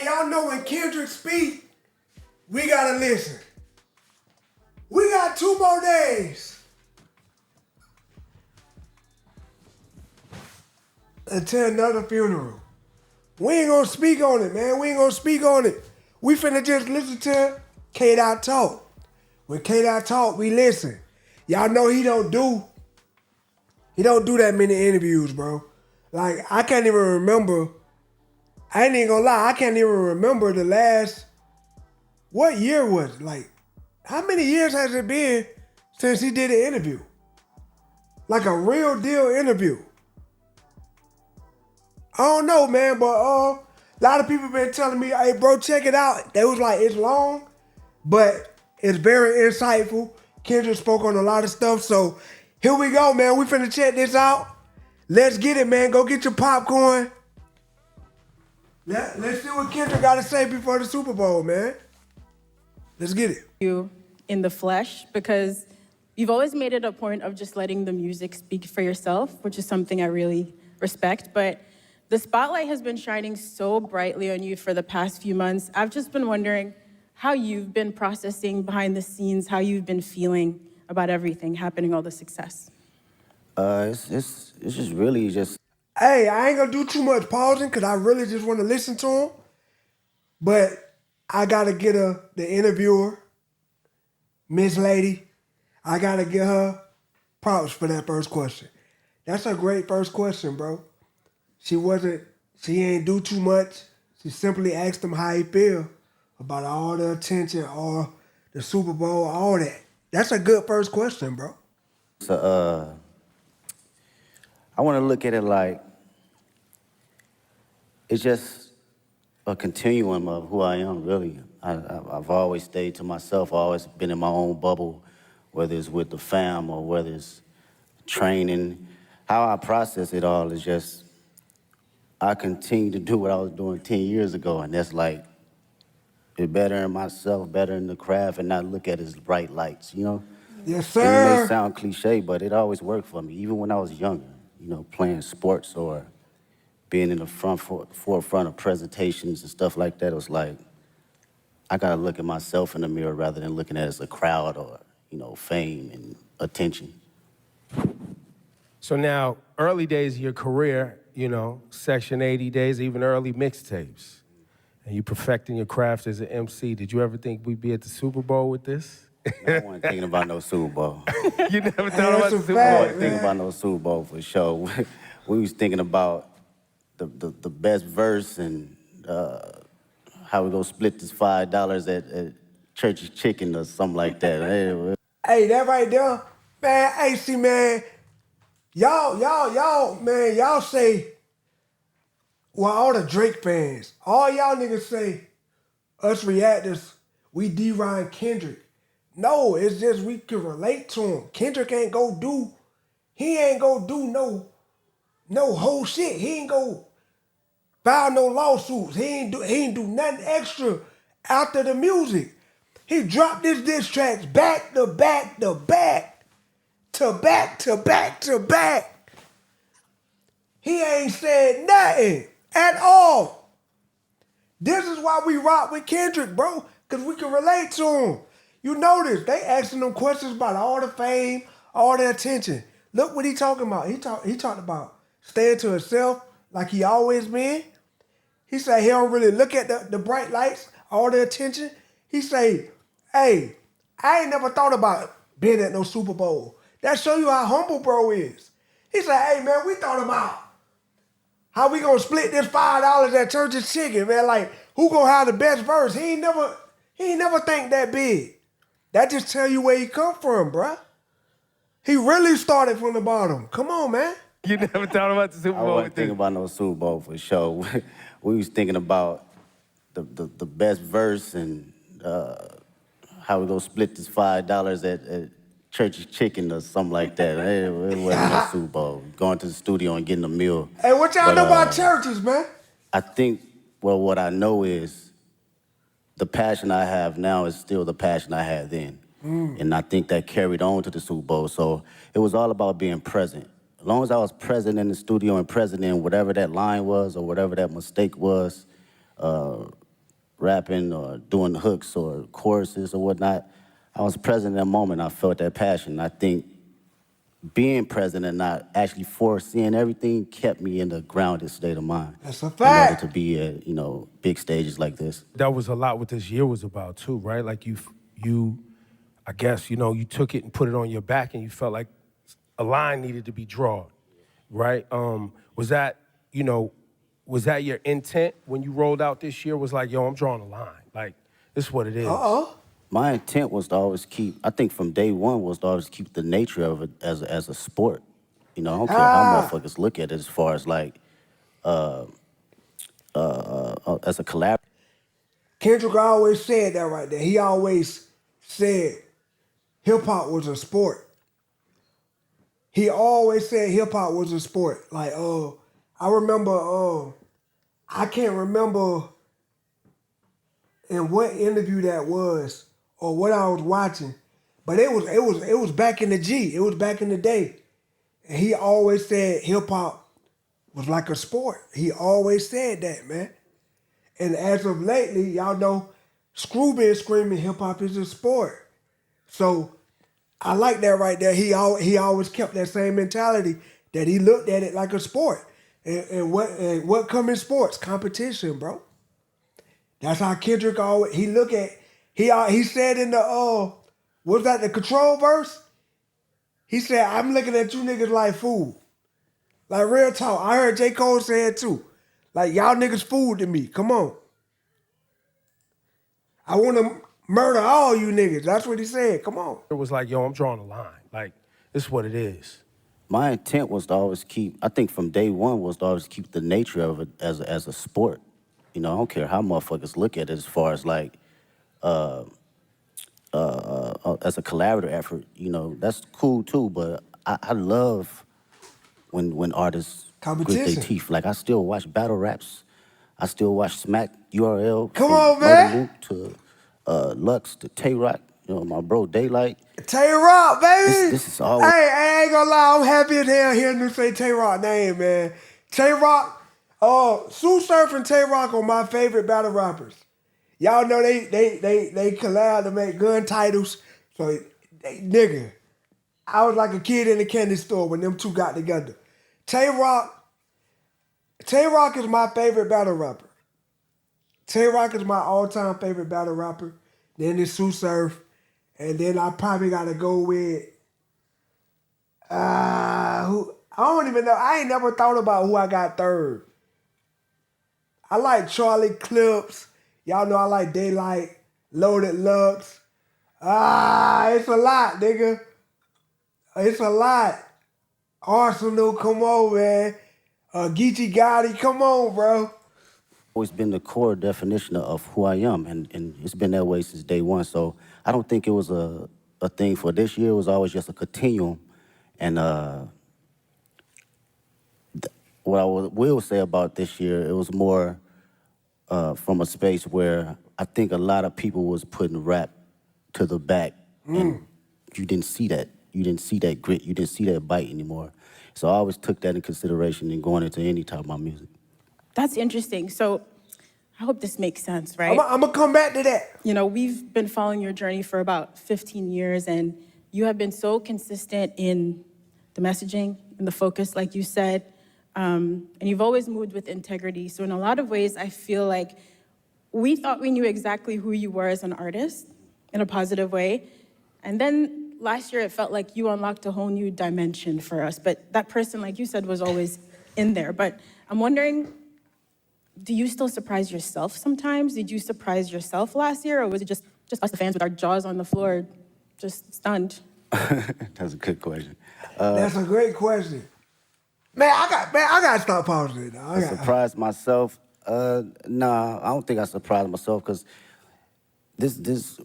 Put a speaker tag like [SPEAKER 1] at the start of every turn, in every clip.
[SPEAKER 1] Hey, y'all know when Kendrick speak, we gotta listen. We got 2 more days until another funeral. We ain't gonna speak on it, man. We ain't gonna speak on it. We finna just listen to K-Dot talk. When K-Dot talk, we listen. Y'all know he don't do that many interviews, bro. Like, I can't even remember. I ain't even gonna lie, I can't even remember the last, what year was it? Like, how many years has it been since he did an interview? Like a real deal interview. I don't know, man, but a lot of people been telling me, hey, bro, check it out. They was like, it's long, but it's very insightful. Kendrick spoke on a lot of stuff, so here we go, man. We finna check this out. Let's get it, man. Go get your popcorn. Let's see what Kendrick got to say before the Super Bowl, man. Let's get it.
[SPEAKER 2] You in the flesh, because you've always made it a point of just letting the music speak for yourself, which is something I really respect. But the spotlight has been shining so brightly on you for the past few months. I've just been wondering how you've been processing behind the scenes, how you've been feeling about everything happening, all the success.
[SPEAKER 3] It's just really just.
[SPEAKER 1] Hey, I ain't gonna do too much pausing because I really just want to listen to him. But I gotta get the interviewer, Miss Lady. I gotta give her props for that first question. That's a great first question, bro. She ain't do too much. She simply asked him how he feel about all the attention, all the Super Bowl, all that. That's a good first question, bro.
[SPEAKER 3] So, I want to look at it like it's just a continuum of who I am, really. I've always stayed to myself, always been in my own bubble, whether it's with the fam or whether it's training. How I process it all is just, I continue to do what I was doing 10 years ago, and that's like, be better in myself, better in the craft, and not look at it as bright lights, you know?
[SPEAKER 1] Yes,
[SPEAKER 3] And it may
[SPEAKER 1] sir.
[SPEAKER 3] sound cliche, but it always worked for me, even when I was younger, you know, playing sports or being in the forefront of presentations and stuff like that. It was like, I gotta look at myself in the mirror rather than looking at it as a crowd or, you know, fame and attention.
[SPEAKER 4] So now, early days of your career, you know, Section 80 days, even early mixtapes, and you perfecting your craft as an MC. Did you ever think we'd be at the Super Bowl with this?
[SPEAKER 3] I wasn't thinking about no Super Bowl.
[SPEAKER 4] You never thought
[SPEAKER 1] That's
[SPEAKER 4] about
[SPEAKER 1] a
[SPEAKER 4] the Super
[SPEAKER 1] fact,
[SPEAKER 4] Bowl?
[SPEAKER 3] I wasn't thinking about no Super Bowl for sure. We was thinking about the best verse and how we gonna split this $5 at Church's Chicken or something like that.
[SPEAKER 1] Hey, that right there, man. Hey, see, man, y'all say, well, all the Drake fans, all y'all niggas say, us reactors, we D-Ryan Kendrick. No, it's just we can relate to him. Kendrick ain't go do no whole shit. He ain't go file no lawsuits. He ain't do nothing extra after the music. He dropped his diss tracks back to back to back to back to back to back. He ain't said nothing at all. This is why we rock with Kendrick, bro, because we can relate to him. You notice they asking them questions about all the fame, all the attention. Look what he talking about. He talked about staying to himself like he always been. He said he don't really look at the bright lights, all the attention. He say, hey, I ain't never thought about being at no Super Bowl. That show you how humble bro is. He said, hey, man, we thought about how we gonna split this $5 at Church's Chicken, man. Like, who gonna have the best verse? He ain't never think that big. That just tell you where he come from, bruh. He really started from the bottom. Come on, man.
[SPEAKER 4] You never thought about the Super
[SPEAKER 3] I
[SPEAKER 4] Bowl
[SPEAKER 3] wasn't
[SPEAKER 4] with
[SPEAKER 3] thinking
[SPEAKER 4] this?
[SPEAKER 3] about no Super Bowl for sure. We was thinking about the best verse and how we gonna split this $5 at Church's Chicken or something like that. It wasn't no Super Bowl. Going to the studio and getting a meal.
[SPEAKER 1] Hey, what y'all know about churches, man?
[SPEAKER 3] I think, well, what I know is the passion I have now is still the passion I had then. And I think that carried on to the Super Bowl. So it was all about being present. As long as I was present in the studio and present in whatever that line was or whatever that mistake was, rapping or doing the hooks or choruses or whatnot, I was present in that moment. I felt that passion. I think being present and not actually foreseeing everything kept me in the grounded state of mind.
[SPEAKER 1] That's a
[SPEAKER 3] In order
[SPEAKER 1] fact.
[SPEAKER 3] to be at, big stages like this.
[SPEAKER 4] That was a lot what this year was about too, right? Like you, I guess, you took it and put it on your back and you felt like a line needed to be drawn, right? Was that, was that your intent when you rolled out this year? Was like, yo, I'm drawing a line. Like, this is what it is.
[SPEAKER 3] My intent was to always keep, I think from day one was to always keep the nature of it as a sport. I don't care how motherfuckers look at it as far as like, as a collab.
[SPEAKER 1] Kendrick always said that right there. He always said hip-hop was a sport. He always said hip-hop was a sport. Like, I remember, I can't remember in what interview that was or what I was watching, but it was back in the G. It was back in the day. And he always said hip-hop was like a sport. He always said that, man. And as of lately, y'all know, Screw been screaming hip-hop is a sport. So I like that right there. He always kept that same mentality that he looked at it like a sport. And what come in sports? Competition, bro. That's how Kendrick always, he said in the, was that the Control verse? He said, I'm looking at you niggas like food. Like real talk. I heard J. Cole say it too. Like y'all niggas food to me. Come on. I want to murder all you niggas. That's what he said. Come on.
[SPEAKER 4] It was like, yo, I'm drawing a line. Like, this is what it is.
[SPEAKER 3] My intent was to always keep, I think from day one was to always keep the nature of it as a sport. I don't care how motherfuckers look at it as far as like, as a collaborative effort, that's cool too, but I love when artists grit their
[SPEAKER 1] Competition.
[SPEAKER 3] teeth. Like I still watch battle raps. I still watch Smack URL.
[SPEAKER 1] Come
[SPEAKER 3] from
[SPEAKER 1] on,
[SPEAKER 3] Murder
[SPEAKER 1] man.
[SPEAKER 3] Mook to Lux to Tay-Rock, my bro Daylight.
[SPEAKER 1] Tay-Rock, baby.
[SPEAKER 3] This is always.
[SPEAKER 1] Hey, I ain't gonna lie. I'm happy as hell hearing you say Tay-Rock name, man. Tay-Rock, Sue Surf and Tay-Rock are my favorite battle rappers. Y'all know they collab to make gun titles. So, nigga, I was like a kid in the candy store when them two got together. Tay-Rock is my favorite battle rapper. Tay-Rock is my all-time favorite battle rapper. Then it's Sue Surf. And then I probably gotta go with who I don't even know. I ain't never thought about who I got third. I like Charlie Clips. Y'all know I like Daylight, Loaded Lux. It's a lot, nigga. It's a lot. Arsenal, come on, man. Geechee Gotti, come on, bro.
[SPEAKER 3] Always been the core definition of who I am, and it's been that way since day one. So I don't think it was a thing for this year. It was always just a continuum. And what I will say about this year, it was more from a space where I think a lot of people was putting rap to the back, and you didn't see that. You didn't see that grit. You didn't see that bite anymore. So I always took that in consideration in going into any type of my music.
[SPEAKER 2] That's interesting. So I hope this makes sense, right?
[SPEAKER 1] I'm going to come back to that.
[SPEAKER 2] We've been following your journey for about 15 years, and you have been so consistent in the messaging and the focus, like you said, and you've always moved with integrity. So in a lot of ways, I feel like we thought we knew exactly who you were as an artist in a positive way. And then last year, it felt like you unlocked a whole new dimension for us. But that person, like you said, was always in there. But I'm wondering, do you still surprise yourself sometimes? Did you surprise yourself last year? Or was it just us, the fans, with our jaws on the floor, just stunned?
[SPEAKER 3] That's a good question.
[SPEAKER 1] That's a great question. Man, I got to stop pausing it now.
[SPEAKER 3] I surprised myself. Nah, I don't think I surprised myself because this,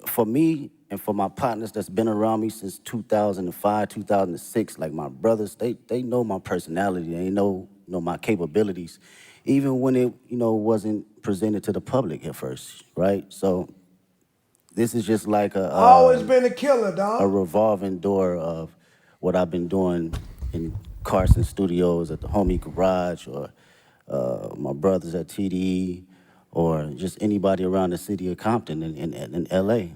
[SPEAKER 3] for me and for my partners that's been around me since 2005, 2006, like my brothers, they know my personality. They know my capabilities, even when it, wasn't presented to the public at first, right? So this is just like
[SPEAKER 1] always been a killer, dog.
[SPEAKER 3] A revolving door of what I've been doing in Carson Studios, at the Homie Garage, or my brothers at TDE, or just anybody around the city of Compton in LA.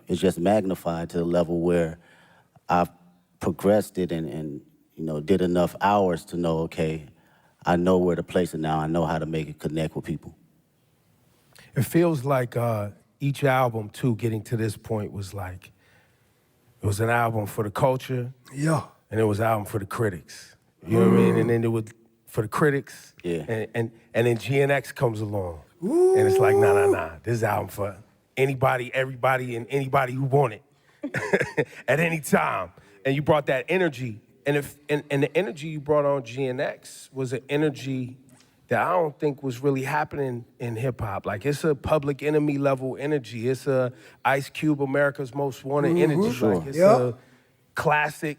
[SPEAKER 3] It's just magnified to the level where I've progressed it and did enough hours to know, okay, I know where to place it now. I know how to make it connect with people.
[SPEAKER 4] It feels like each album, too, getting to this point was like, it was an album for the culture,
[SPEAKER 1] Yeah.
[SPEAKER 4] and it was an album for the critics. You know what I mean? And then it was for the critics,
[SPEAKER 3] Yeah.
[SPEAKER 4] and then GNX comes along, and it's like, nah. This is an album for anybody, everybody, and anybody who want it at any time. And you brought that energy, and the energy you brought on GNX was an energy that I don't think was really happening in hip hop. Like, it's a Public Enemy level energy. It's a Ice Cube, America's Most Wanted energy.
[SPEAKER 3] Sure.
[SPEAKER 4] Like, it's a classic,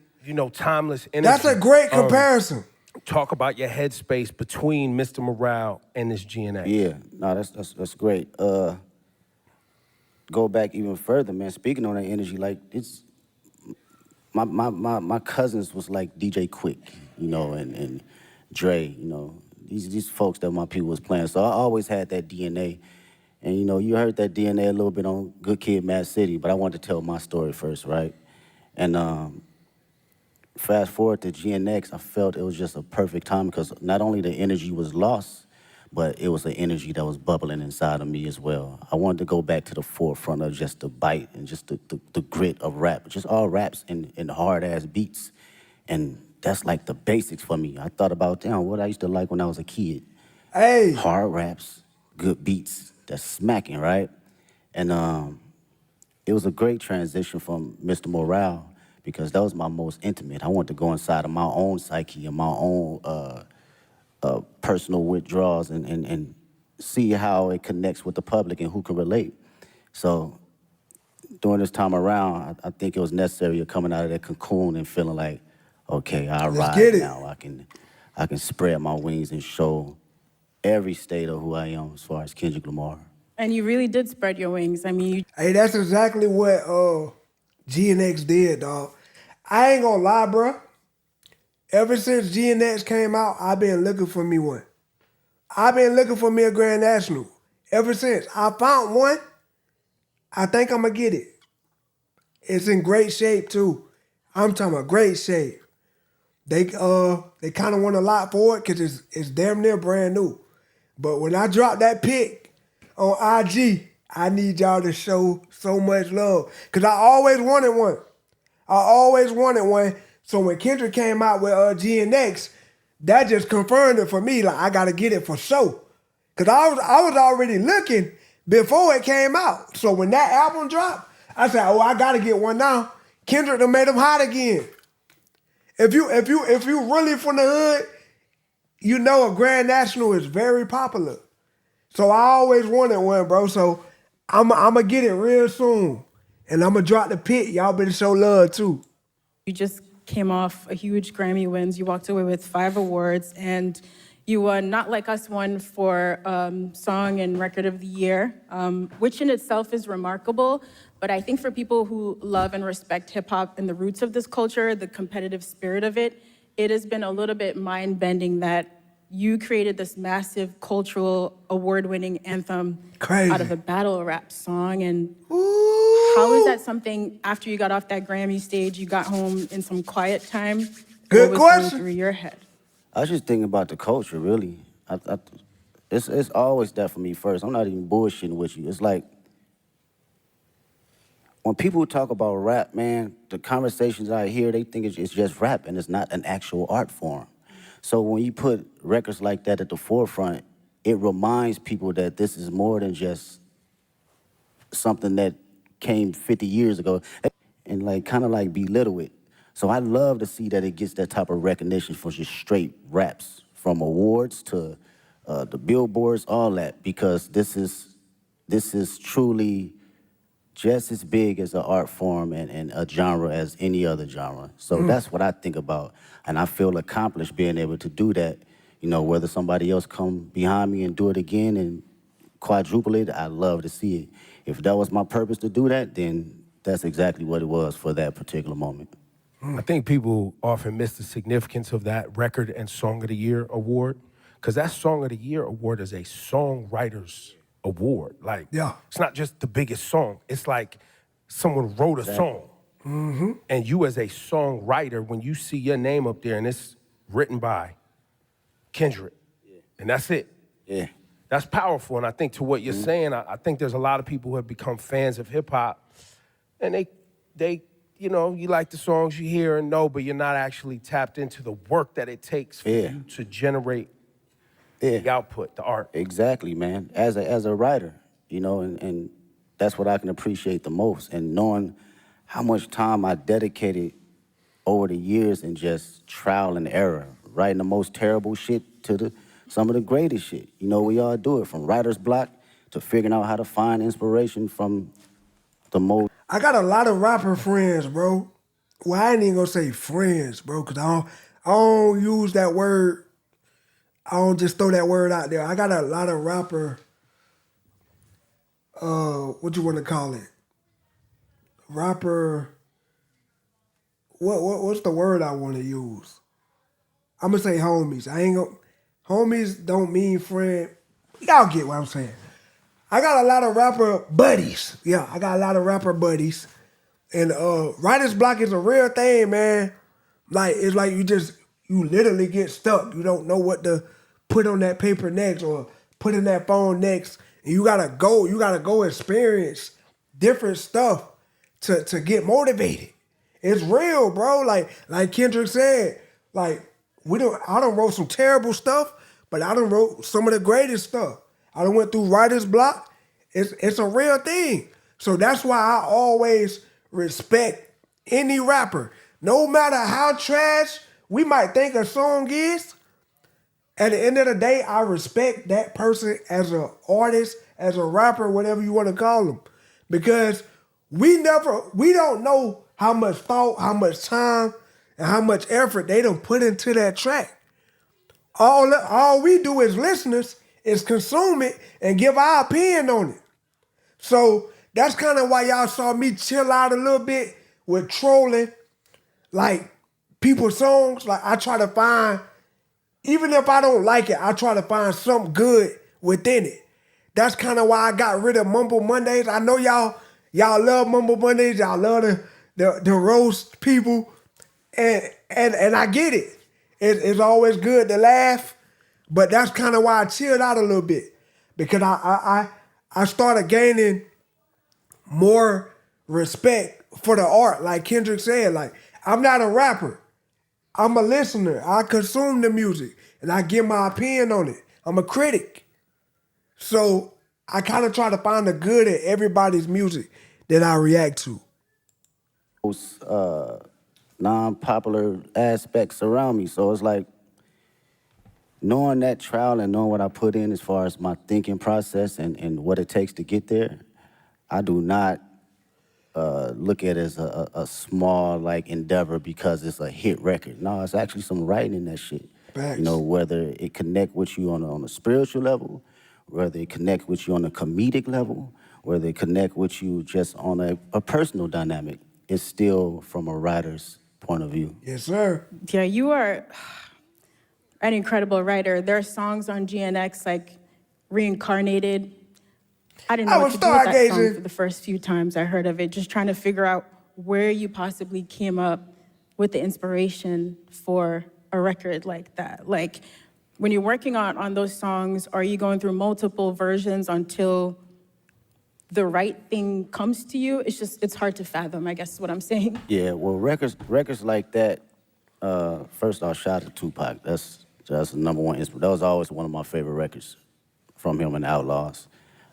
[SPEAKER 4] timeless energy.
[SPEAKER 1] That's a great comparison.
[SPEAKER 4] Talk about your headspace between Mr. Morale and this GNX.
[SPEAKER 3] Yeah, no, that's great. Go back even further, man. Speaking on that energy, like it's my cousins was like DJ Quick, and Dre, these folks that my people was playing. So I always had that DNA. And you heard that DNA a little bit on Good Kid, Mad City, but I wanted to tell my story first, right? And fast forward to GNX, I felt it was just a perfect time because not only the energy was lost, but it was an energy that was bubbling inside of me as well. I wanted to go back to the forefront of just the bite and just the grit of rap, just all raps and hard-ass beats. And that's like the basics for me. I thought about, what I used to like when I was a kid.
[SPEAKER 1] Hey.
[SPEAKER 3] Hard raps, good beats, that's smacking, right? And it was a great transition from Mr. Morale because that was my most intimate. I wanted to go inside of my own psyche and my own personal withdrawals and see how it connects with the public and who can relate. So during this time around, I think it was necessary of coming out of that cocoon and feeling like, okay, I'll
[SPEAKER 1] Let's
[SPEAKER 3] ride
[SPEAKER 1] get it.
[SPEAKER 3] now. I can spread my wings and show every state of who I am as far as Kendrick Lamar.
[SPEAKER 2] And you really did spread your wings. I mean,
[SPEAKER 1] Hey, that's exactly what GNX did, dog. I ain't gonna lie, bro. Ever since GNX came out, I've been looking for me one. I've been looking for me a Grand National. Ever since. I found one. I think I'm gonna get it. It's in great shape, too. I'm talking about great shape. They kind of want a lot for it because it's damn near brand new. But when I drop that pic on IG, I need y'all to show so much love. Because I always wanted one. So when Kendrick came out with GNX, that just confirmed it for me. Like, I got to get it for sure. Because I was already looking before it came out. So when that album dropped, I said, I got to get one now. Kendrick done made them hot again. If you really from the hood, you know a Grand National is very popular. So I always wanted one, bro. So I'm going to get it real soon. And I'm going to drop the pic. Y'all better show love, too.
[SPEAKER 2] you just came off a huge Grammy wins. You walked away with 5 awards, and you won Not Like Us won for Song and Record of the Year, which in itself is remarkable. But I think for people who love and respect hip hop and the roots of this culture, the competitive spirit of it, it has been a little bit mind-bending that you created this massive cultural award-winning anthem
[SPEAKER 1] Crazy.
[SPEAKER 2] out of a battle rap song. And
[SPEAKER 1] Ooh.
[SPEAKER 2] how is that something, after you got off that Grammy stage, you got home in some quiet time?
[SPEAKER 1] Good
[SPEAKER 2] what was
[SPEAKER 1] question.
[SPEAKER 2] going through your head?
[SPEAKER 3] I was just thinking about the culture, really. It's always that for me first. I'm not even bullshitting with you. It's like, when people talk about rap, man, the conversations I hear, they think it's just rap and it's not an actual art form. So when you put records like that at the forefront, it reminds people that this is more than just something that came 50 years ago and like kind of like belittle it. So I love to see that it gets that type of recognition for just straight raps, from awards to the billboards, all that, because this is truly just as big as an art form and a genre as any other genre. So that's what I think about. And I feel accomplished being able to do that. You know, whether somebody else come behind me and do it again and quadruple it, I love to see it. If that was my purpose to do that, then that's exactly what it was for that particular moment.
[SPEAKER 4] I think people often miss the significance of that Record and Song of the Year award. because that Song of the Year award is a songwriter's award. Like,
[SPEAKER 1] Yeah.
[SPEAKER 4] it's not just the biggest song. It's like someone wrote a song. And you as a songwriter, when you see your name up there and it's written by Kendrick, and that's it.
[SPEAKER 3] Yeah.
[SPEAKER 4] That's powerful. And I think to what you're saying, I think there's a lot of people who have become fans of hip hop, and they, you know, you like the songs you hear and know, but you're not actually tapped into the work that it takes for you to generate the output, the art.
[SPEAKER 3] Exactly, man. As a writer, you know, and that's what I can appreciate the most. And knowing how much time I dedicated over the years in just trial and error, writing the most terrible shit to some of the greatest shit. You know, we all do it, from writer's block to figuring out how to find inspiration from the most.
[SPEAKER 1] I got a lot of rapper friends, bro. Well, I ain't even gonna say friends, bro, because I don't use that word. I don't just throw that word out there. I got a lot of rapper, what you want to call it? Rapper, what's the word I want to use? I'm gonna say homies. I ain't gonna, homies don't mean friend. Y'all get what I'm saying. I got a lot of rapper buddies. Yeah, I got a lot of rapper buddies. And writer's block is a real thing, man. Like, it's like you literally get stuck. You don't know what to put on that paper next or put in that phone next. And you gotta go experience different stuff to get motivated. It's real, bro. Like Kendrick said, like, I done wrote some terrible stuff, but I done wrote some of the greatest stuff. I done went through writer's block. It's a real thing. So that's why I always respect any rapper. No matter how trash we might think a song is, at the end of the day, I respect that person as an artist, as a rapper, whatever you want to call them. Because we don't know how much thought, how much time, and how much effort they done put into that track. All we do as listeners is consume it and give our opinion on it. So that's kind of why y'all saw me chill out a little bit with trolling, like, people's songs. Like, I try to find, even if I don't like it, I try to find something good within it. That's kind of why I got rid of Mumble Mondays. I know y'all love Mumble Mondays. Y'all love the roast people, and I get it. It's always good to laugh, but that's kind of why I chilled out a little bit, because I started gaining more respect for the art. Like Kendrick said, like, I'm not a rapper. I'm a listener. I consume the music and I give my opinion on it. I'm a critic. So I kind of try to find the good in everybody's music that I react to.
[SPEAKER 3] Most non-popular aspects around me. So it's like, knowing that trial and knowing what I put in as far as my thinking process and what it takes to get there, I do not look at it as a small, like, endeavor because it's a hit record. No, it's actually some writing in that shit.
[SPEAKER 1] Facts.
[SPEAKER 3] You know, whether it connect with you on a spiritual level, whether it connect with you on a comedic level, whether it connect with you just on a personal dynamic, it's still from a writer's point of view.
[SPEAKER 1] Yes, sir.
[SPEAKER 2] Yeah, you are an incredible writer. There are songs on GNX like Reincarnated. I didn't know what to do with that song for the first few times I heard of it, just trying to figure out where you possibly came up with the inspiration for a record like that. Like, when you're working on those songs, are you going through multiple versions until the right thing comes to you? It's hard to fathom, I guess is what I'm saying.
[SPEAKER 3] Yeah, well, records like that, first off, shout out to Tupac. That's the number one inspiration. That was always one of my favorite records from him and Outlaws.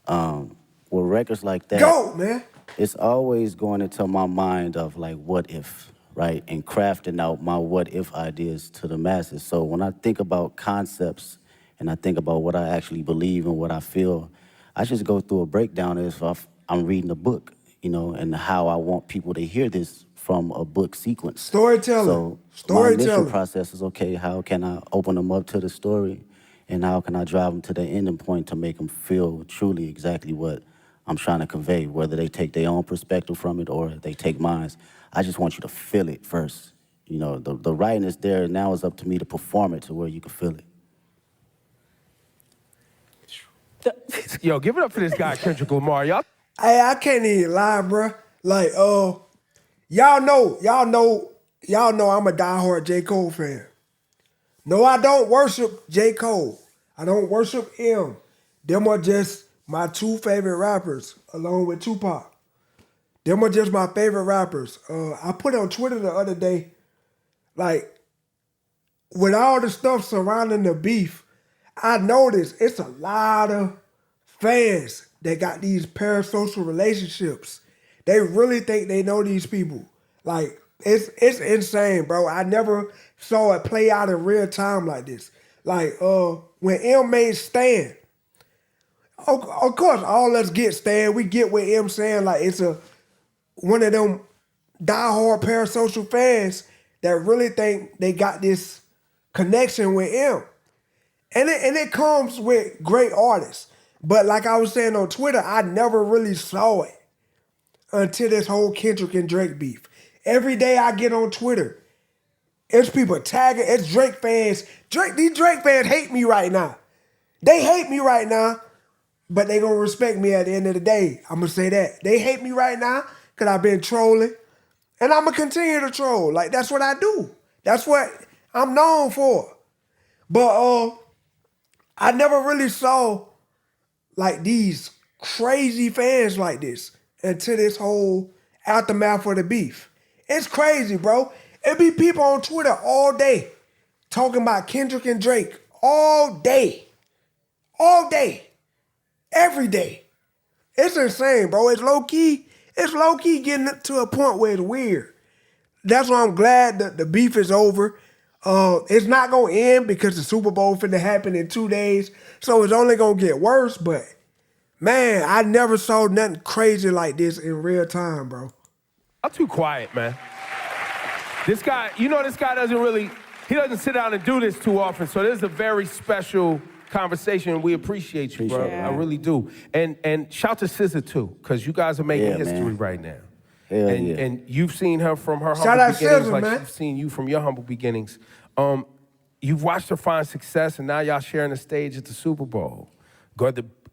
[SPEAKER 3] With records like that,
[SPEAKER 1] Go, man.
[SPEAKER 3] it's always going into my mind of, like, what if, right? And crafting out my what if ideas to the masses. So when I think about concepts and I think about what I actually believe and what I feel, I just go through a breakdown as if I'm reading a book, you know, and how I want people to hear this from a book sequence.
[SPEAKER 1] Storytelling.
[SPEAKER 3] So my initial process is, okay, how can I open them up to the story, and how can I drive them to the ending point to make them feel truly exactly what I'm trying to convey, whether they take their own perspective from it or they take mine. I just want you to feel it first. You know, the writing is there, and now it's up to me to perform it to where you can feel it.
[SPEAKER 4] Yo, give it up for this guy, Kendrick Lamar. Y'all.
[SPEAKER 1] Hey, I can't even lie, bruh. Like, y'all know I'm a diehard J. Cole fan. No, I don't worship J. Cole. I don't worship him. Them are just my two favorite rappers, along with Tupac. Them are just my favorite rappers. I put on Twitter the other day, like, with all the stuff surrounding the beef, I noticed it's a lot of fans that got these parasocial relationships. They really think they know these people. Like, it's insane, bro. I never saw it play out in real time like this. Like, when M made Stan, of course, all us get Stan. We get what M saying. Like, it's one of them diehard parasocial fans that really think they got this connection with M. And it comes with great artists. But like I was saying on Twitter, I never really saw it until this whole Kendrick and Drake beef. Every day I get on Twitter, it's people tagging, it's Drake fans. These Drake fans hate me right now. They hate me right now, but they gonna respect me at the end of the day. I'm gonna say that. They hate me right now because I've been trolling. And I'm gonna continue to troll. Like, that's what I do. That's what I'm known for. But I never really saw like these crazy fans like this until this whole aftermath of the beef. It's crazy, bro. It be people on Twitter all day talking about Kendrick and Drake all day. All day. Every day. It's insane, bro. It's low-key getting to a point where it's weird. That's why I'm glad that the beef is over. It's not going to end because the Super Bowl finna happen in 2 days. So it's only going to get worse. But, man, I never saw nothing crazy like this in real time, bro.
[SPEAKER 4] I'm too quiet, man. This guy doesn't sit down and do this too often. So this is a very special conversation. We appreciate you, bro.
[SPEAKER 3] Yeah.
[SPEAKER 4] I really do. And shout to SZA, too, because you guys are making history right now.
[SPEAKER 3] Hell
[SPEAKER 4] and,
[SPEAKER 3] yeah.
[SPEAKER 4] and you've seen her from her
[SPEAKER 1] Shout
[SPEAKER 4] humble
[SPEAKER 1] out
[SPEAKER 4] beginnings
[SPEAKER 1] SZA,
[SPEAKER 4] like
[SPEAKER 1] man.
[SPEAKER 4] she's seen you from your humble beginnings. You've watched her find success, and now y'all sharing the stage at the Super Bowl.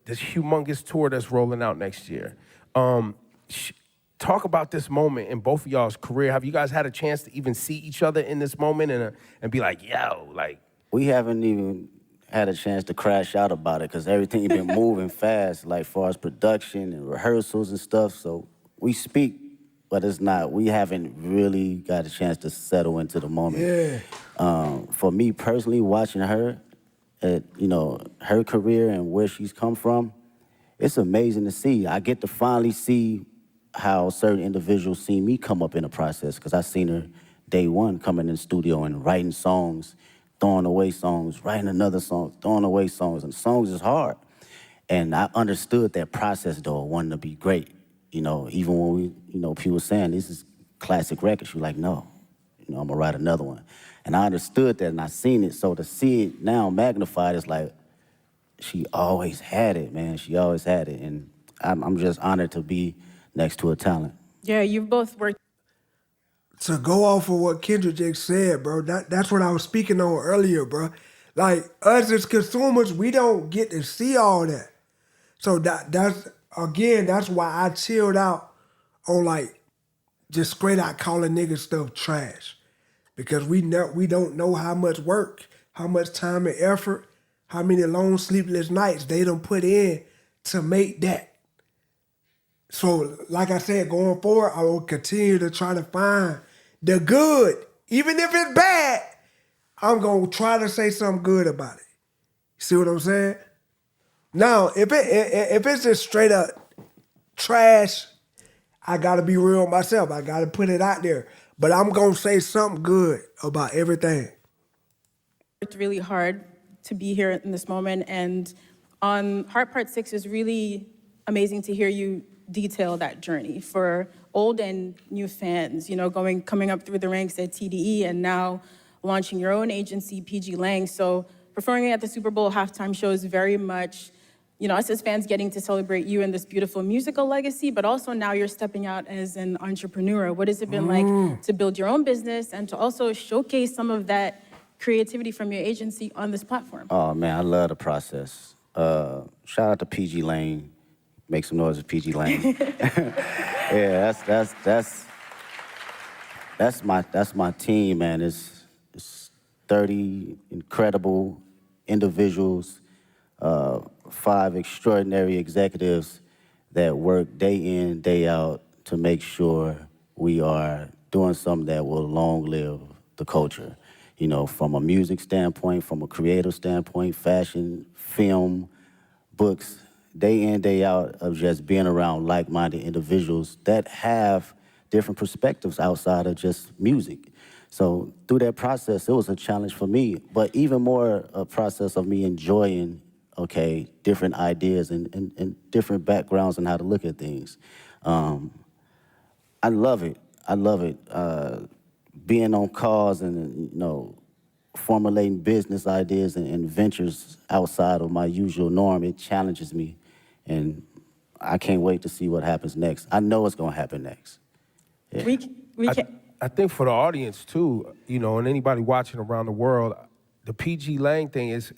[SPEAKER 4] This humongous tour that's rolling out next year. Talk about this moment in both of y'all's career. Have you guys had a chance to even see each other in this moment and be like, yo, like?
[SPEAKER 3] We haven't even had a chance to crash out about it because everything been moving fast, like far as production and rehearsals and stuff. So we speak, but we haven't really got a chance to settle into the moment.
[SPEAKER 1] Yeah.
[SPEAKER 3] For me personally, watching her, her career and where she's come from, it's amazing to see. I get to finally see how certain individuals see me come up in the process because I seen her day one coming in the studio and writing songs, throwing away songs, writing another song, throwing away songs, and songs is hard. And I understood that process though, wanting to be great. Even when people saying this is classic records, you're like, no, I'm gonna write another one. And I understood that and I seen it, so to see it now magnified, it's like, she always had it, man. She always had it. And I'm just honored to be next to a talent.
[SPEAKER 2] Yeah, you've both worked.
[SPEAKER 1] To go off of what Kendrick just said, bro, that's what I was speaking on earlier, bro. Like, us as consumers, we don't get to see all that. So that's why I chilled out on, like, just straight out calling niggas stuff trash. Because we don't know how much work, how much time and effort, how many long sleepless nights they done put in to make that. So, like I said, going forward, I will continue to try to find the good. Even if it's bad, I'm going to try to say something good about it. See what I'm saying? Now, if it's just straight up trash, I got to be real with myself. I got to put it out there. But I'm going to say something good about everything.
[SPEAKER 2] Worked really hard to be here in this moment. And on Heart Part 6 is really amazing to hear you detail that journey for old and new fans, coming up through the ranks at TDE and now launching your own agency, PG Lang. So performing at the Super Bowl halftime show is very much, us as fans getting to celebrate you and this beautiful musical legacy, but also now you're stepping out as an entrepreneur. What has it been like to build your own business and to also showcase some of that creativity from your agency on this platform?
[SPEAKER 3] Oh, man, I love the process. Shout out to PG Lane. Make some noise with PG Lane. Yeah, that's my team, man. It's 30 incredible individuals, 5 extraordinary executives that work day in, day out to make sure we are doing something that will long live the culture. You know, from a music standpoint, from a creative standpoint, fashion, film, books, day in, day out of just being around like-minded individuals that have different perspectives outside of just music. So through that process, it was a challenge for me, but even more a process of me enjoying, okay, different ideas and different backgrounds on how to look at things. I love it. I love it. Being on calls and, you know, formulating business ideas and ventures outside of my usual norm, it challenges me. And I can't wait to see what happens next. I know it's gonna happen next. Yeah.
[SPEAKER 2] We can.
[SPEAKER 4] I think for the audience too, you know, and anybody watching around the world, the PG Lang thing is,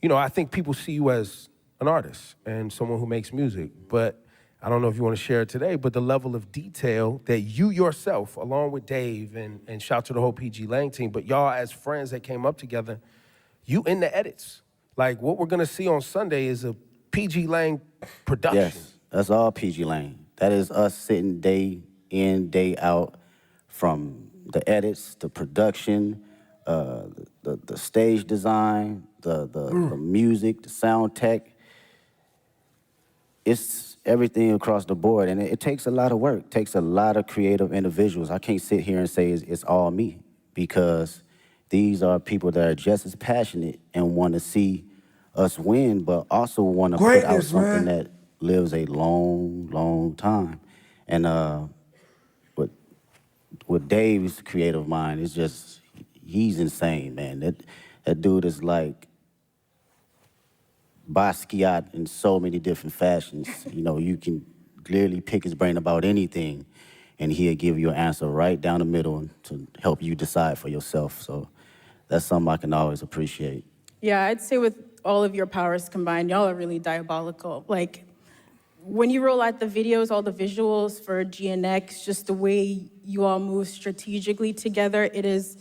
[SPEAKER 4] you know, I think people see you as an artist and someone who makes music, but I don't know if you want to share it today, but the level of detail that you yourself, along with Dave and shout to the whole PG Lang team, but y'all as friends that came up together, you in the edits. Like what we're gonna see on Sunday is a PG Lang production.
[SPEAKER 3] Yes, that's all PG Lane. That is us sitting day in, day out, from the edits, the production, the stage design, the music, the sound tech. It's everything across the board, and it takes a lot of work. It takes a lot of creative individuals. I can't sit here and say it's all me, because these are people that are just as passionate and want to see us win, but also want to put out
[SPEAKER 1] Greatness,
[SPEAKER 3] something
[SPEAKER 1] man.
[SPEAKER 3] that lives a long, long time. And with Dave's creative mind, it's just, he's insane, man. That dude is like Basquiat in so many different fashions. You know, you can clearly pick his brain about anything, and he'll give you an answer right down the middle to help you decide for yourself. So that's something I can always appreciate.
[SPEAKER 2] Yeah, I'd say with all of your powers combined, y'all are really diabolical. Like, when you roll out the videos, all the visuals for GNX, just the way you all move strategically together, it is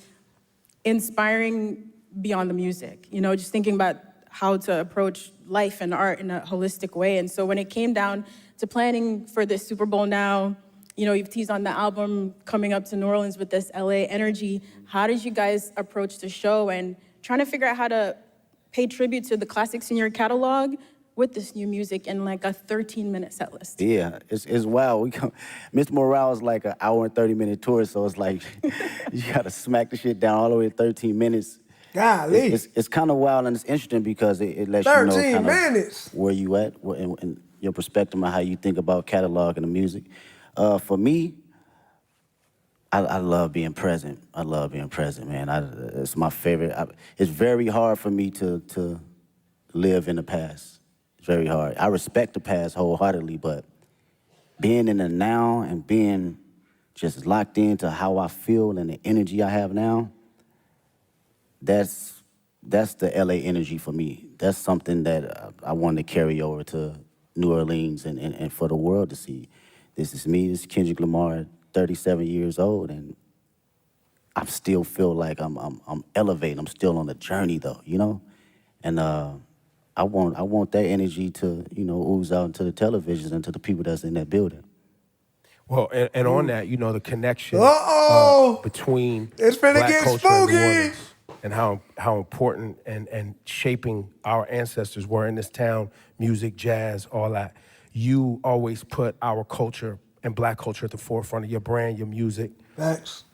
[SPEAKER 2] inspiring beyond the music. You know, just thinking about how to approach life and art in a holistic way. And so when it came down to planning for this Super Bowl now, you know, you've teased on the album coming up to New Orleans with this LA energy. How did you guys approach the show and trying to figure out how to pay tribute to the classics in your catalog with this new music in like a 13-minute set list?
[SPEAKER 3] Yeah, it's wild. Mr. Morale is like an hour and 30-minute tour, so it's like you gotta smack the shit down all the way to 13 minutes.
[SPEAKER 1] Golly.
[SPEAKER 3] It's kind of wild and it's interesting because it lets you know
[SPEAKER 1] 13
[SPEAKER 3] kind
[SPEAKER 1] minutes.
[SPEAKER 3] of where you at and your perspective on how you think about catalog and the music. For me, I love being present. I love being present, man. It's my favorite. It's very hard for me to live in the past. It's very hard. I respect the past wholeheartedly, but being in the now and being just locked into how I feel and the energy I have now, that's the LA energy for me. That's something that I want to carry over to New Orleans and for the world to see. This is me, this is Kendrick Lamar, 37 years old, and I still feel like I'm elevating. I'm still on the journey though, you know? And I want that energy to, you know, ooze out into the televisions and to the people that's in that building.
[SPEAKER 4] Well, and on that, you know, the connection
[SPEAKER 1] Uh-oh.
[SPEAKER 4] between
[SPEAKER 1] It's finna
[SPEAKER 4] Black
[SPEAKER 1] get
[SPEAKER 4] culture and New
[SPEAKER 1] spooky.
[SPEAKER 4] Orleans and how important and shaping our ancestors were in this town, music, jazz, all that. You always put our culture and Black culture at the forefront of your brand, your music.
[SPEAKER 1] Facts.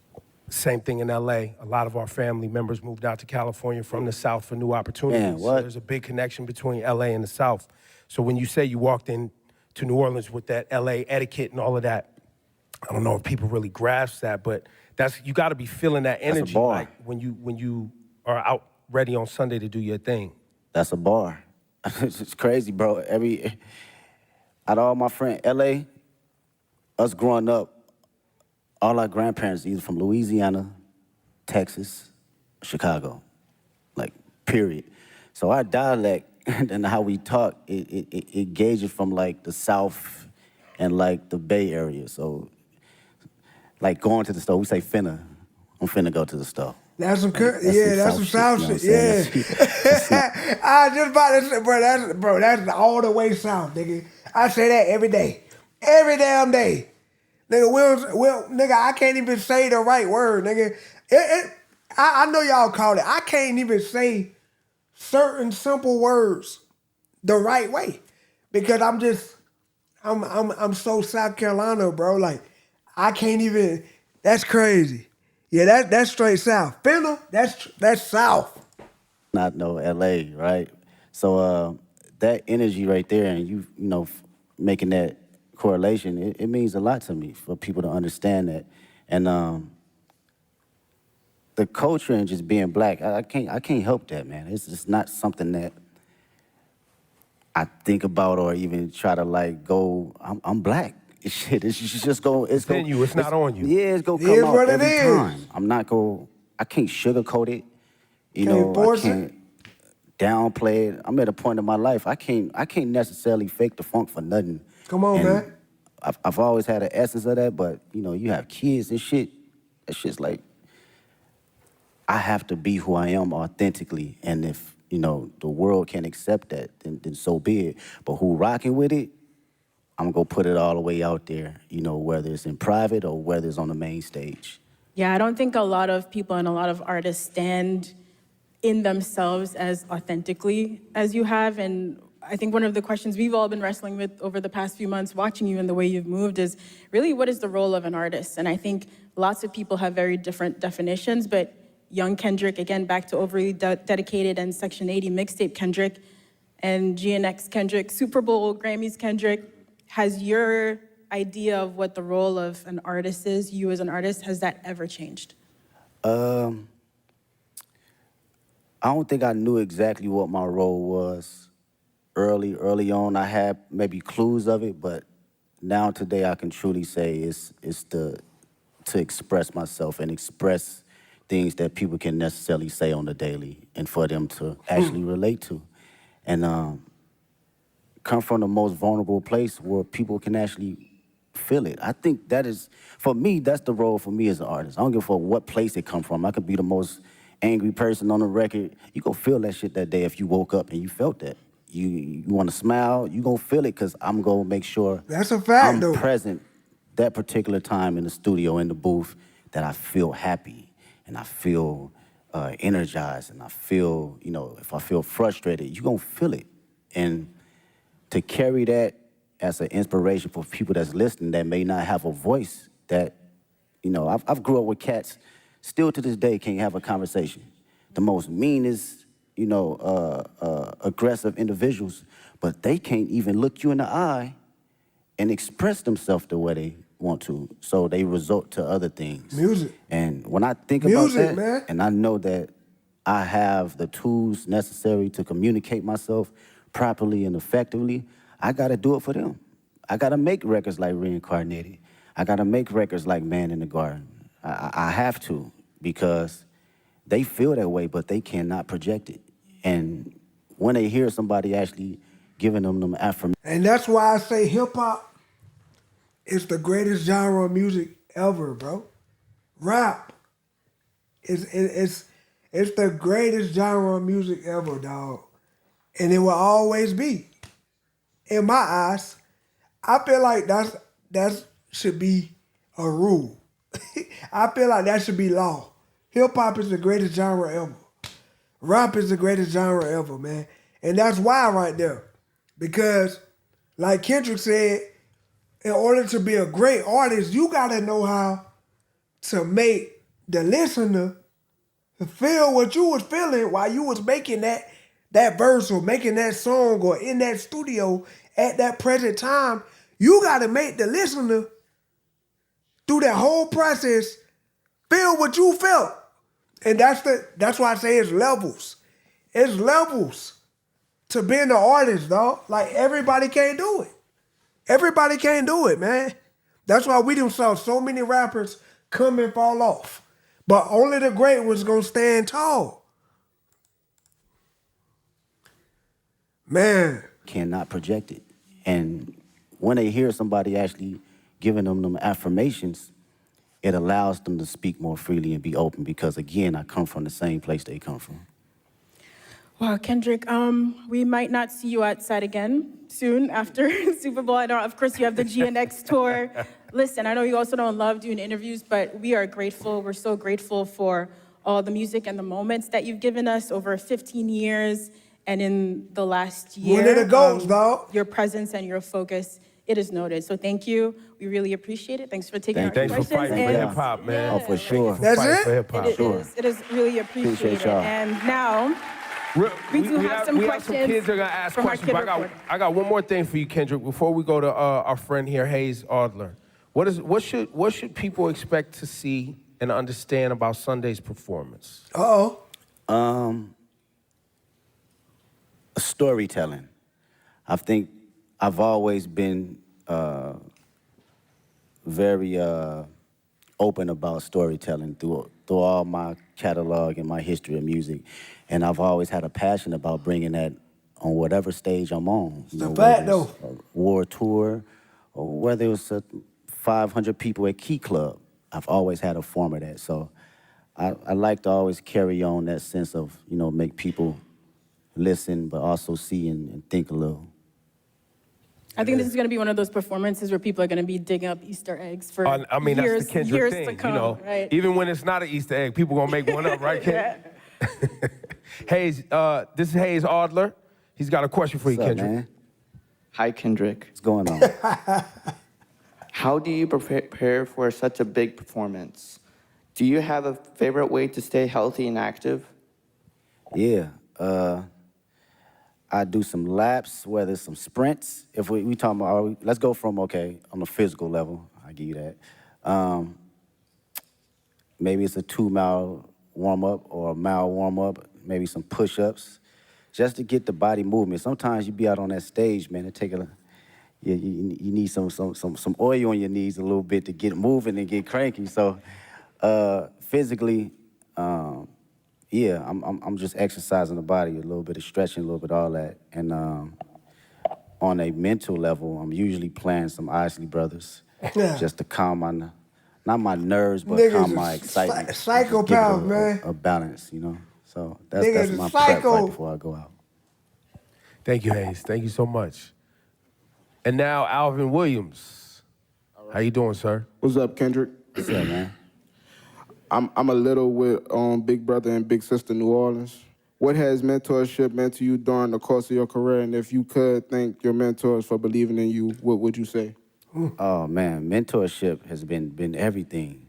[SPEAKER 4] Same thing in LA. A lot of our family members moved out to California from the South for new opportunities.
[SPEAKER 3] Man, what?
[SPEAKER 4] So there's a big connection between LA and the South. So when you say you walked in to New Orleans with that LA etiquette and all of that, I don't know if people really grasp that, but you got to be feeling that
[SPEAKER 3] That's a
[SPEAKER 4] energy
[SPEAKER 3] bar.
[SPEAKER 4] like when you are out ready on Sunday to do your thing.
[SPEAKER 3] That's a bar. It's crazy, bro. Out of all my friends, LA, us growing up, all our grandparents either from Louisiana, Texas, Chicago, like, period. So our dialect and how we talk, it gauges from like the South and like the Bay Area. So like going to the store, we say finna. I'm finna go to the store.
[SPEAKER 1] That's some,
[SPEAKER 3] Like,
[SPEAKER 1] that's some South
[SPEAKER 3] you know
[SPEAKER 1] shit.
[SPEAKER 3] what I'm saying? That's not,
[SPEAKER 1] I was just about to say, bro, that's all the way South, nigga. I say that every day, every damn day, nigga. Nigga, I can't even say the right word, nigga. I know y'all call it. I can't even say certain simple words the right way because I'm so South Carolina, bro. Like I can't even. That's crazy. Yeah, that's straight South. Finna, that's South.
[SPEAKER 3] not no LA, right? So that energy right there, and you know, making that correlation, it means a lot to me for people to understand that. And the culture and just being black, I can't help that, man. It's just not something that I think about or even try to like go. I'm black. Shit, it's just go.
[SPEAKER 4] It's in you. It's not on you.
[SPEAKER 3] Yeah, it's gonna
[SPEAKER 1] It
[SPEAKER 3] come
[SPEAKER 1] is
[SPEAKER 3] out
[SPEAKER 1] what it
[SPEAKER 3] every
[SPEAKER 1] is.
[SPEAKER 3] time. I'm not go. I can't sugarcoat it. You
[SPEAKER 1] Can't
[SPEAKER 3] know, I
[SPEAKER 1] force it.
[SPEAKER 3] can't downplay it. I'm at a point in my life I can't necessarily fake the funk for nothing.
[SPEAKER 1] Come on,
[SPEAKER 3] And
[SPEAKER 1] man.
[SPEAKER 3] I've always had an essence of that, but you know, you have kids and shit. That shit's like I have to be who I am authentically, and if you know the world can't accept that, then so be it. But who rocking with it, I'm gonna put it all the way out there. You know, whether it's in private or whether it's on the main stage.
[SPEAKER 2] Yeah, I don't think a lot of people and a lot of artists stand in themselves as authentically as you have. And I think one of the questions we've all been wrestling with over the past few months, watching you and the way you've moved, is really what is the role of an artist? And I think lots of people have very different definitions, but young Kendrick, again, back to overly dedicated and Section 80 mixtape Kendrick, and GNX Kendrick, Super Bowl, Grammys Kendrick, has your idea of what the role of an artist is, you as an artist, has that ever changed?
[SPEAKER 3] I don't think I knew exactly what my role was early on. I had maybe clues of it, but now today I can truly say it's to express myself and express things that people can necessarily say on the daily and for them to actually relate to. And come from the most vulnerable place where people can actually feel it. I think that is, for me, that's the role for me as an artist. I don't give a fuck what place it come from. I could be the most angry person on the record. You gonna feel that shit that day if you woke up and you felt that. You wanna smile, you gonna feel it because I'm gonna make sure
[SPEAKER 1] That's a fact,
[SPEAKER 3] I'm
[SPEAKER 1] though.
[SPEAKER 3] present that particular time in the studio, in the booth, that I feel happy and I feel energized and I feel, you know, if I feel frustrated, you gonna feel it. And to carry that as an inspiration for people that's listening that may not have a voice that, you know, I've grew up with cats, still to this day can't have a conversation. The most meanest, you know, aggressive individuals, but they can't even look you in the eye and express themselves the way they want to. So they resort to other things.
[SPEAKER 1] Music.
[SPEAKER 3] And when I think
[SPEAKER 1] Music,
[SPEAKER 3] about that,
[SPEAKER 1] man.
[SPEAKER 3] and I know that I have the tools necessary to communicate myself properly and effectively, I gotta do it for them. I gotta make records like Reincarnated. I gotta make records like Man in the Garden. I have to, because they feel that way, but they cannot project it. And when they hear somebody actually giving them affirmation,
[SPEAKER 1] And that's why I say hip hop is the greatest genre of music ever, bro. Rap it's the greatest genre of music ever, dog. And it will always be. In my eyes, I feel like that should be a rule. I feel like that should be law. Hip hop is the greatest genre ever. Rap is the greatest genre ever, man. And that's why right there. Because, like Kendrick said, in order to be a great artist, you gotta know how to make the listener feel what you was feeling while you was making that verse or making that song or in that studio at that present time. You gotta make the listener through that whole process feel what you felt. And that's why I say it's levels. It's levels to being an artist, dog. Like everybody can't do it. Everybody can't do it, man. That's why we done saw so many rappers come and fall off. But only the great ones gonna stand tall. Man,
[SPEAKER 3] cannot project it. And when they hear somebody actually giving them affirmations, it allows them to speak more freely and be open because, again, I come from the same place they come from.
[SPEAKER 2] Wow, Kendrick, we might not see you outside again soon after Super Bowl. I know, of course, you have the GNX tour. Listen, I know you also don't love doing interviews, but we are grateful. We're so grateful for all the music and the moments that you've given us over 15 years. And in the last year,
[SPEAKER 1] one of the goals, dog.
[SPEAKER 2] your presence and your focus, it is noted. So thank you. We really appreciate it. Thanks for taking our
[SPEAKER 4] Thanks for
[SPEAKER 2] questions.
[SPEAKER 4] fighting for hip hop, man.
[SPEAKER 3] Oh, for sure.
[SPEAKER 1] That's
[SPEAKER 4] Fighting
[SPEAKER 1] it?
[SPEAKER 4] for hip hop.
[SPEAKER 2] It is really appreciated.
[SPEAKER 3] y'all.
[SPEAKER 2] And now, we do have some
[SPEAKER 4] we
[SPEAKER 2] questions
[SPEAKER 4] have some kids that are gonna ask
[SPEAKER 2] from our
[SPEAKER 4] questions.
[SPEAKER 2] kid
[SPEAKER 4] But
[SPEAKER 2] report.
[SPEAKER 4] I got one more thing for you, Kendrick. Before we go to our friend here, Hayes Adler. What should people expect to see and understand about Sunday's performance?
[SPEAKER 3] Storytelling. I think I've always been very open about storytelling through all my catalog and my history of music. And I've always had a passion about bringing that on whatever stage I'm on.
[SPEAKER 1] It's a fact, though.
[SPEAKER 3] A war tour, or whether it was 500 people at Key Club. I've always had a form of that. So I like to always carry on that sense of, make people listen, but also see and think a little.
[SPEAKER 2] I think this is going to be one of those performances where people are going to be digging up Easter eggs for
[SPEAKER 4] I mean,
[SPEAKER 2] years,
[SPEAKER 4] that's the Kendrick
[SPEAKER 2] years
[SPEAKER 4] thing,
[SPEAKER 2] to come, right?
[SPEAKER 4] Even when it's not an Easter egg, people gonna make one up, right, Ken? Hayes, this is Hayes Adler. He's got a question for you,
[SPEAKER 3] What's up,
[SPEAKER 4] Kendrick.
[SPEAKER 3] man?
[SPEAKER 5] Hi, Kendrick.
[SPEAKER 3] What's going on?
[SPEAKER 5] How do you prepare for such a big performance? Do you have a favorite way to stay healthy and active?
[SPEAKER 3] Yeah. I do some laps, whether it's some sprints. If we talking about, let's go from, on a physical level, I give you that. Maybe it's a 2-mile warm-up or a mile warm-up, maybe some push-ups, just to get the body movement. Sometimes you be out on that stage, man, it take you need some oil on your knees a little bit to get moving and get cranky. So physically, I'm just exercising the body, a little bit of stretching, a little bit of all that. And on a mental level, I'm usually playing some Isley Brothers just to calm not my nerves, but
[SPEAKER 1] Niggas
[SPEAKER 3] calm my
[SPEAKER 1] is
[SPEAKER 3] excitement.
[SPEAKER 1] psychopath, man.
[SPEAKER 3] A balance, So
[SPEAKER 1] Niggas
[SPEAKER 3] that's
[SPEAKER 1] is
[SPEAKER 3] my
[SPEAKER 1] psycho.
[SPEAKER 3] prep right before I go out.
[SPEAKER 4] Thank you, Hayes. Thank you so much. And now, Alvin Williams. How you doing, sir?
[SPEAKER 6] What's up, Kendrick?
[SPEAKER 3] What's up, man?
[SPEAKER 6] I'm a little with Big Brother and Big Sister New Orleans. What has mentorship meant to you during the course of your career? And if you could thank your mentors for believing in you, what would you say?
[SPEAKER 3] Oh, man, mentorship has been everything.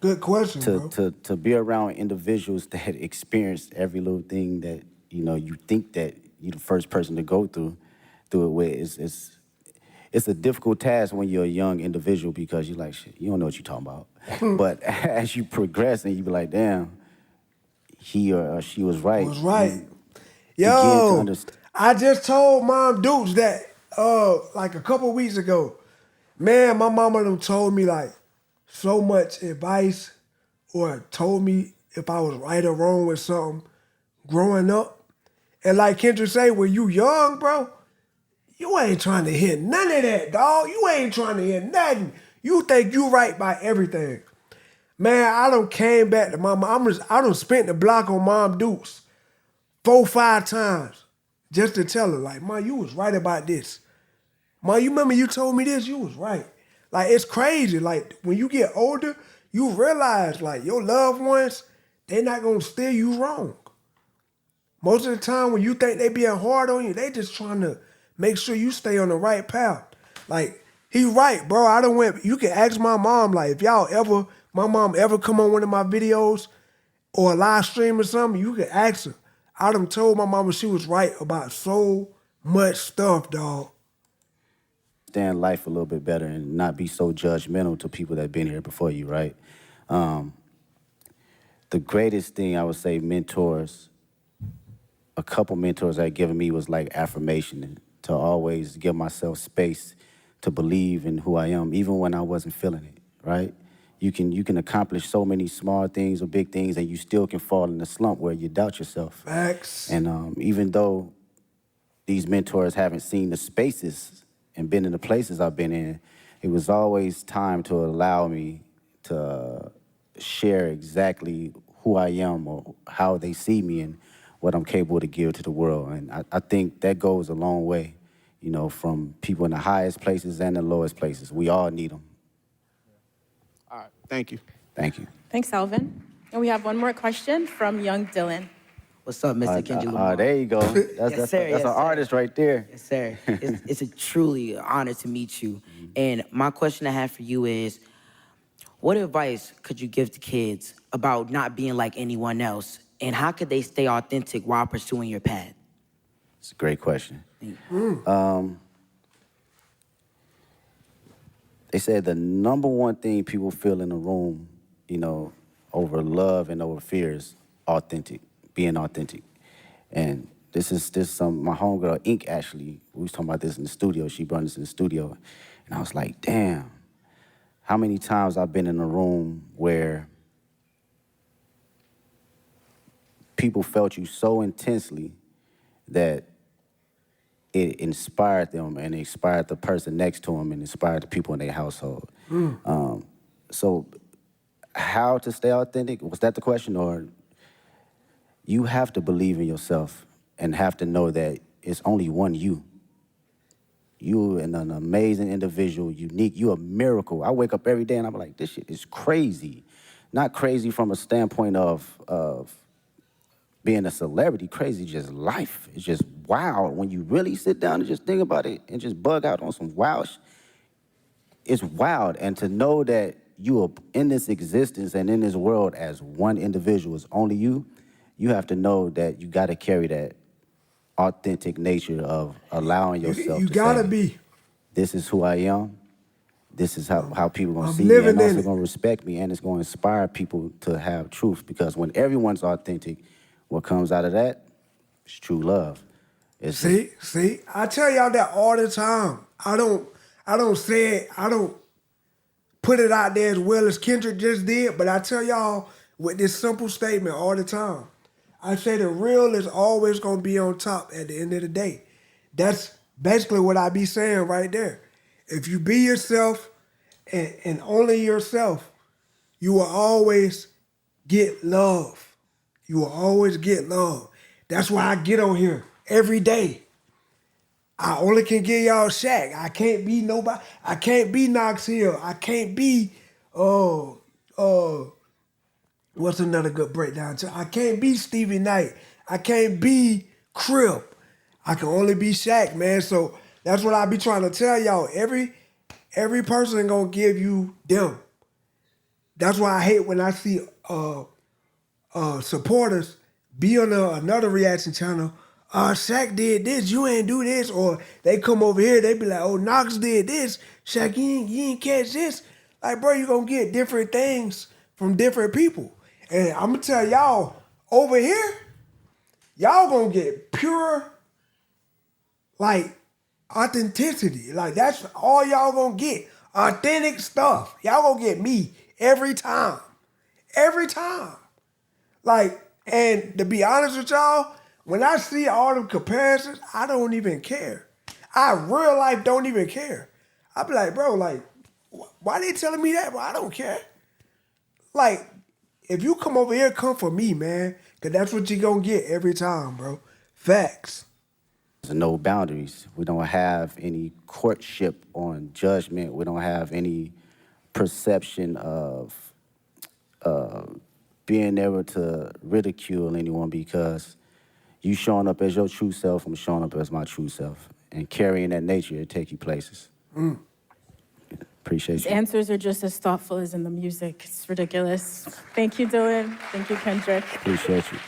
[SPEAKER 1] Good question, bro.
[SPEAKER 3] To be around individuals that experienced every little thing that, you think that you're the first person to go through it with, it's a difficult task when you're a young individual because you're like, shit, you don't know what you're talking about. But as you progress and you be like, damn, he or she was right.
[SPEAKER 1] Was right.
[SPEAKER 3] You begin to
[SPEAKER 1] Yo,
[SPEAKER 3] understand.
[SPEAKER 1] I just told Mom Dukes that like a couple weeks ago. Man, my mama done told me like so much advice or told me if I was right or wrong with something growing up. And like Kendrick say, when you young, bro, you ain't trying to hear none of that, dog. You ain't trying to hear nothing. You think you right by everything. Man, I done came back to mama. I done spent the block on Mom Dukes 4-5 times just to tell her, like, Mom, you was right about this. Mom, you remember you told me this? You was right. Like, it's crazy. Like, when you get older, you realize, like, your loved ones, they not going to steer you wrong. Most of the time when you think they being hard on you, they just trying to make sure you stay on the right path. Like, he right, bro. I done went, you can ask my mom, like, if my mom ever come on one of my videos or a live stream or something, you can ask her. I done told my mama she was right about so much stuff, dog.
[SPEAKER 3] Understand life a little bit better and not be so judgmental to people that been here before you, right? The greatest thing I would say mentors, a couple mentors that given me was like affirmation and to always give myself space to believe in who I am, even when I wasn't feeling it, right? you can accomplish so many small things or big things, and you still can fall in a slump where you doubt yourself.
[SPEAKER 1] Facts.
[SPEAKER 3] And even though these mentors haven't seen the spaces and been in the places I've been in, it was always time to allow me to share exactly who I am or how they see me and what I'm capable to give to the world. And I think that goes a long way, you know, from people in the highest places and the lowest places. We all need them.
[SPEAKER 6] All right, thank you.
[SPEAKER 3] Thank you.
[SPEAKER 2] Thanks, Alvin. And we have one more question from young Dylan.
[SPEAKER 7] What's up, Mr. Kendrick Lamar?
[SPEAKER 3] There you go.
[SPEAKER 7] Yes, sir,
[SPEAKER 3] That's
[SPEAKER 7] yes,
[SPEAKER 3] an
[SPEAKER 7] sir.
[SPEAKER 3] artist right there.
[SPEAKER 7] Yes, sir. It's a truly honor to meet you. And my question I have for you is, what advice could you give to kids about not being like anyone else? And how could they stay authentic while pursuing your path?
[SPEAKER 3] It's a great question. They said the number one thing people feel in a room, you know, over love and over fear is being authentic. And this my homegirl Ink actually, we was talking about this in the studio. She brought this in the studio, and I was like, damn, how many times I've been in a room where people felt you so intensely that it inspired them and it inspired the person next to them and inspired the people in their household. So how to stay authentic? Was that the question? Or you have to believe in yourself and have to know that it's only one you. You're an amazing individual, unique. You're a miracle. I wake up every day and I'm like, this shit is crazy. Not crazy from a standpoint of being a celebrity, crazy, just life. It's just wild. When you really sit down and just think about it and just bug out on some wild it's wild. And to know that you are in this existence and in this world as one individual, is only you, you have to know that you got to carry that authentic nature of allowing yourself
[SPEAKER 1] You
[SPEAKER 3] to
[SPEAKER 1] gotta
[SPEAKER 3] say,
[SPEAKER 1] be.
[SPEAKER 3] this is who I am. This is how people gonna
[SPEAKER 1] I'm
[SPEAKER 3] see me,
[SPEAKER 1] living
[SPEAKER 3] and
[SPEAKER 1] in
[SPEAKER 3] also
[SPEAKER 1] it.
[SPEAKER 3] gonna respect me, and it's gonna inspire people to have truth. Because when everyone's authentic, what comes out of that is true love. It's
[SPEAKER 1] See, I tell y'all that all the time. I don't say it, I don't put it out there as well as Kendrick just did, but I tell y'all with this simple statement all the time. I say the real is always gonna be on top at the end of the day. That's basically what I be saying right there. If you be yourself and only yourself, you will always get love. You will always get love. That's why I get on here every day. I only can give y'all Shaq. I can't be nobody. I can't be Knox Hill. I can't be what's another good breakdown? I can't be Stevie Knight. I can't be Crip. I can only be Shaq, man. So that's what I be trying to tell y'all. Every person gonna give you them. That's why I hate when I see supporters be on another reaction channel. Shaq did this, you ain't do this, or they come over here, they be like, oh, Knox did this, Shaq, you ain't catch this. Like, bro, you gonna get different things from different people. And I'm gonna tell y'all, over here, y'all gonna get pure, like, authenticity. Like, that's all y'all gonna get. Authentic stuff. Y'all gonna get me every time. Every time. Like, and to be honest with y'all, when I see all them comparisons, I don't even care. I real life don't even care. I be like, bro, like, why they telling me that? Bro, I don't care. Like, if you come over here, come for me, man. Cause that's what you gonna get every time, bro. Facts.
[SPEAKER 3] There's no boundaries. We don't have any courtship on judgment. We don't have any perception of being able to ridicule anyone, because you showing up as your true self, I'm showing up as my true self. And carrying that nature, it take you places. Appreciate
[SPEAKER 2] His
[SPEAKER 3] you.
[SPEAKER 2] answers are just as thoughtful as in the music. It's ridiculous. Thank you, Dylan. Thank you, Kendrick.
[SPEAKER 3] Appreciate you.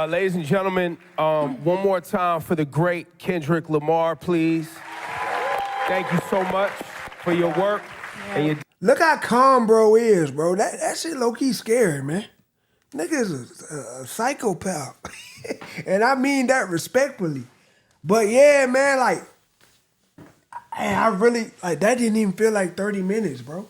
[SPEAKER 4] Ladies and gentlemen, one more time for the great Kendrick Lamar, please. Thank you so much for your work and your.
[SPEAKER 1] Look how calm bro is, bro. That shit low-key scary, man. Nigga is a psychopath. And I mean that respectfully. But yeah, man, like, I really, like, that didn't even feel like 30 minutes, bro.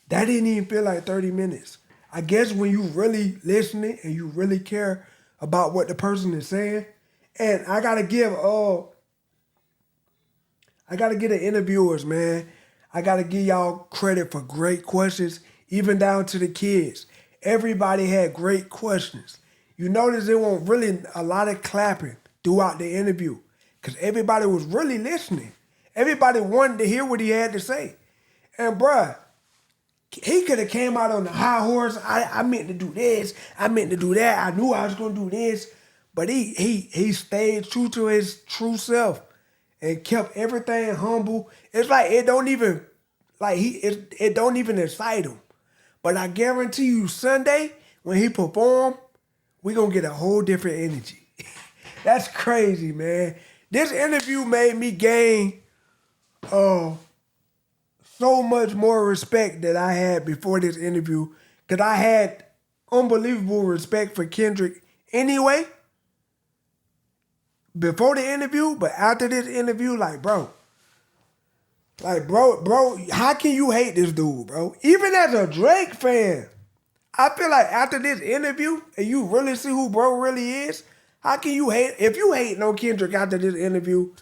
[SPEAKER 1] That didn't even feel like 30 minutes. I guess when you really listening and you really care about what the person is saying, and I gotta give the interviewers, man. I gotta give y'all credit for great questions, even down to the kids. Everybody had great questions. You notice there wasn't really a lot of clapping throughout the interview because everybody was really listening. Everybody wanted to hear what he had to say. And bruh, he could have came out on the high horse. I meant to do this. I meant to do that. I knew I was gonna do this. But he stayed true to his true self and kept everything humble. It's like it don't even it don't even excite him. But I guarantee you Sunday when he perform, we gonna get a whole different energy. That's crazy, man. This interview made me gain so much more respect that I had before this interview. Cause I had unbelievable respect for Kendrick anyway. Before the interview, but after this interview, bro, how can you hate this dude, bro? Even as a Drake fan, I feel like after this interview, and you really see who bro really is, how can you hate? If you hate no Kendrick after this interview,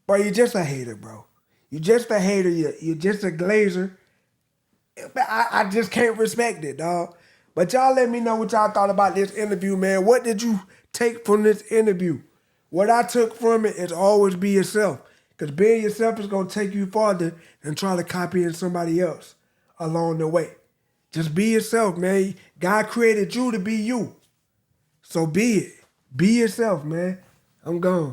[SPEAKER 1] bro, you just a hater, bro. You just a hater. You're just a glazer. I just can't respect it, dog. But y'all let me know what y'all thought about this interview, man. What did you take from this interview? What I took from it is always be yourself. Because being yourself is going to take you farther than trying to copy in somebody else along the way. Just be yourself, man. God created you to be you. So be it. Be yourself, man. I'm gone.